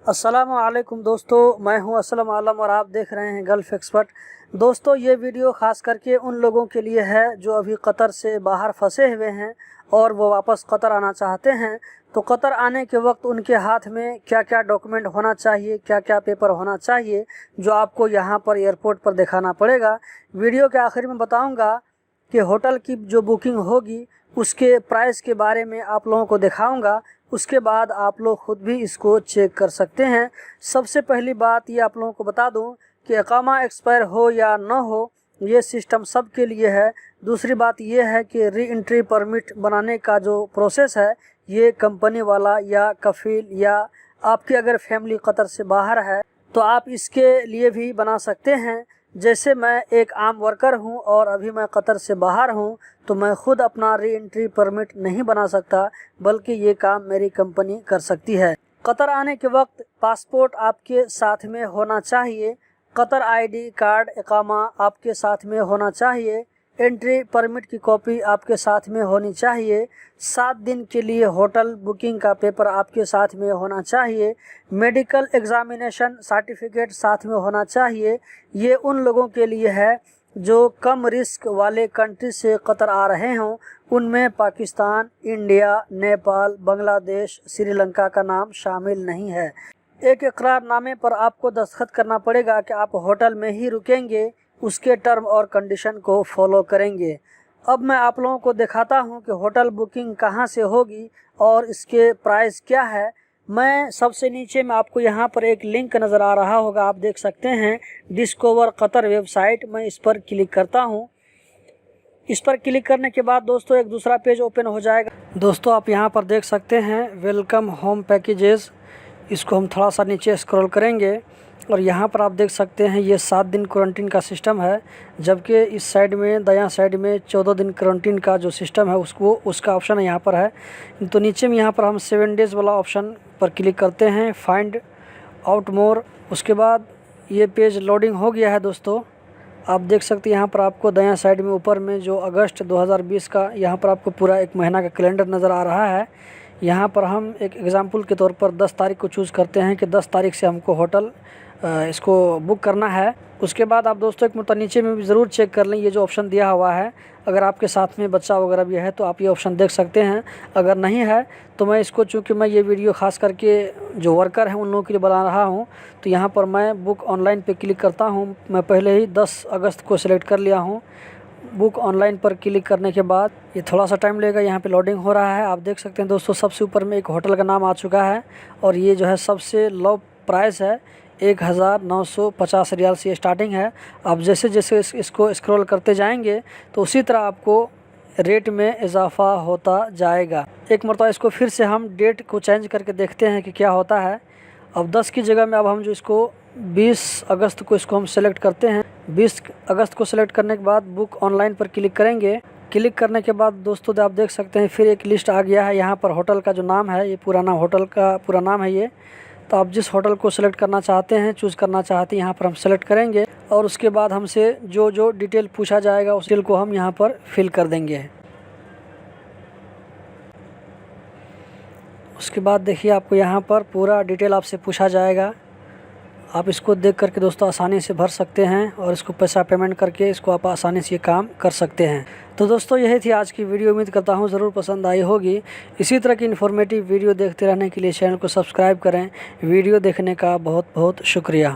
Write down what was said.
अस्सलामुअलैकुम दोस्तों, मैं हूं असलम आलम और आप देख रहे हैं गल्फ़ एक्सपर्ट। दोस्तों, ये वीडियो ख़ास करके उन लोगों के लिए है जो अभी कतर से बाहर फंसे हुए हैं और वो वापस कतर आना चाहते हैं। तो कतर आने के वक्त उनके हाथ में क्या क्या डॉक्यूमेंट होना चाहिए, क्या क्या पेपर होना चाहिए, जो आपको यहाँ पर एयरपोर्ट पर दिखाना पड़ेगा। वीडियो के आखिर में बताऊँगा कि होटल की जो बुकिंग होगी उसके प्राइस के बारे में आप लोगों को दिखाऊंगा। उसके बाद आप लोग ख़ुद भी इसको चेक कर सकते हैं। सबसे पहली बात ये आप लोगों को बता दूं कि इकामा एक्सपायर हो या न हो, ये सिस्टम सब के लिए है। दूसरी बात ये है कि री एंट्री परमिट बनाने का जो प्रोसेस है, ये कंपनी वाला या कफ़ील या आपकी अगर फैमिली कतर से बाहर है तो आप इसके लिए भी बना सकते हैं। जैसे मैं एक आम वर्कर हूं और अभी मैं कतर से बाहर हूं, तो मैं ख़ुद अपना री एंट्री परमिट नहीं बना सकता, बल्कि ये काम मेरी कंपनी कर सकती है। कतर आने के वक्त पासपोर्ट आपके साथ में होना चाहिए, कतर आईडी कार्ड इकामा आपके साथ में होना चाहिए, एंट्री परमिट की कॉपी आपके साथ में होनी चाहिए, 7 दिन के लिए होटल बुकिंग का पेपर आपके साथ में होना चाहिए, मेडिकल एग्ज़ामिनेशन सर्टिफिकेट साथ में होना चाहिए। ये उन लोगों के लिए है जो कम रिस्क वाले कंट्री से कतर आ रहे हों। उनमें पाकिस्तान, इंडिया, नेपाल, बांग्लादेश, श्रीलंका का नाम शामिल नहीं है। एक इकरारनामे पर आपको दस्तखत करना पड़ेगा कि आप होटल में ही रुकेंगे, उसके टर्म और कंडीशन को फॉलो करेंगे। अब मैं आप लोगों को दिखाता हूं कि होटल बुकिंग कहां से होगी और इसके प्राइस क्या है। मैं सबसे नीचे में आपको यहां पर एक लिंक नज़र आ रहा होगा, आप देख सकते हैं, डिस्कवर कतर वेबसाइट। मैं इस पर क्लिक करता हूं। इस पर क्लिक करने के बाद दोस्तों एक दूसरा पेज ओपन हो जाएगा। दोस्तों, आप यहां पर देख सकते हैं वेलकम होम पैकेजेस। इसको हम थोड़ा सा नीचे स्क्रॉल करेंगे और यहाँ पर आप देख सकते हैं ये 7 दिन क्वारंटीन का सिस्टम है, जबकि इस साइड में दायां साइड में 14 दिन क्वारंटीन का जो सिस्टम है उसका ऑप्शन यहाँ पर है। तो नीचे में यहाँ पर हम 7 डेज़ वाला ऑप्शन पर क्लिक करते हैं, फाइंड आउट मोर। उसके बाद ये पेज लोडिंग हो गया है। दोस्तों, आप देख सकते हैं यहाँ पर आपको दायां साइड में ऊपर में जो अगस्त 2020 का यहाँ पर आपको पूरा एक महीना का कैलेंडर नज़र आ रहा है। यहाँ पर हम एक एग्ज़ाम्पल के तौर पर 10 तारीख को चूज़ करते हैं कि 10 तारीख से हमको होटल इसको बुक करना है। उसके बाद आप दोस्तों एक मतलब नीचे में भी ज़रूर चेक कर लें, ये जो ऑप्शन दिया हुआ है, अगर आपके साथ में बच्चा वगैरह भी है तो आप ये ऑप्शन देख सकते हैं। अगर नहीं है तो मैं इसको, चूँकि मैं ये वीडियो ख़ास करके जो वर्कर हैं उन लोगों के लिए बना रहा हूँ, तो यहाँ पर मैं बुक ऑनलाइन पे क्लिक करता हूँ। मैं पहले ही 10 अगस्त को सिलेक्ट कर लिया हूँ। बुक ऑनलाइन पर क्लिक करने के बाद ये थोड़ा सा टाइम लगेगा, यहाँ पे लोडिंग हो रहा है। आप देख सकते हैं दोस्तों, सबसे ऊपर में एक होटल का नाम आ चुका है और ये जो है सबसे लो प्राइस है, 1950 रियाल से स्टार्टिंग है। आप जैसे जैसे इसको स्क्रॉल करते जाएंगे तो उसी तरह आपको रेट में इजाफा होता जाएगा। एक मरतबा इसको फिर से हम डेट को चेंज करके देखते हैं कि क्या होता है। अब 10 की जगह में अब हम जो इसको 20 अगस्त को इसको हम सेलेक्ट करते हैं। 20 अगस्त को सेलेक्ट करने के बाद बुक ऑनलाइन पर क्लिक करेंगे। क्लिक करने के बाद दोस्तों आप देख सकते हैं फिर एक लिस्ट आ गया है। यहाँ पर होटल का जो नाम है, ये पूरा नाम, होटल का पूरा नाम है ये। तो आप जिस होटल को सेलेक्ट करना चाहते हैं, चूज़ करना चाहते हैं, यहाँ पर हम सेलेक्ट करेंगे और उसके बाद हमसे जो जो डिटेल पूछा जाएगा उस डिटेल को हम यहाँ पर फिल कर देंगे। उसके बाद देखिए आपको यहाँ पर पूरा डिटेल आपसे पूछा जाएगा। आप इसको देख करके दोस्तों आसानी से भर सकते हैं और इसको पैसा पेमेंट करके इसको आप आसानी से ये काम कर सकते हैं। तो दोस्तों यही थी आज की वीडियो। उम्मीद करता हूँ ज़रूर पसंद आई होगी। इसी तरह की इन्फॉर्मेटिव वीडियो देखते रहने के लिए चैनल को सब्सक्राइब करें। वीडियो देखने का बहुत बहुत शुक्रिया।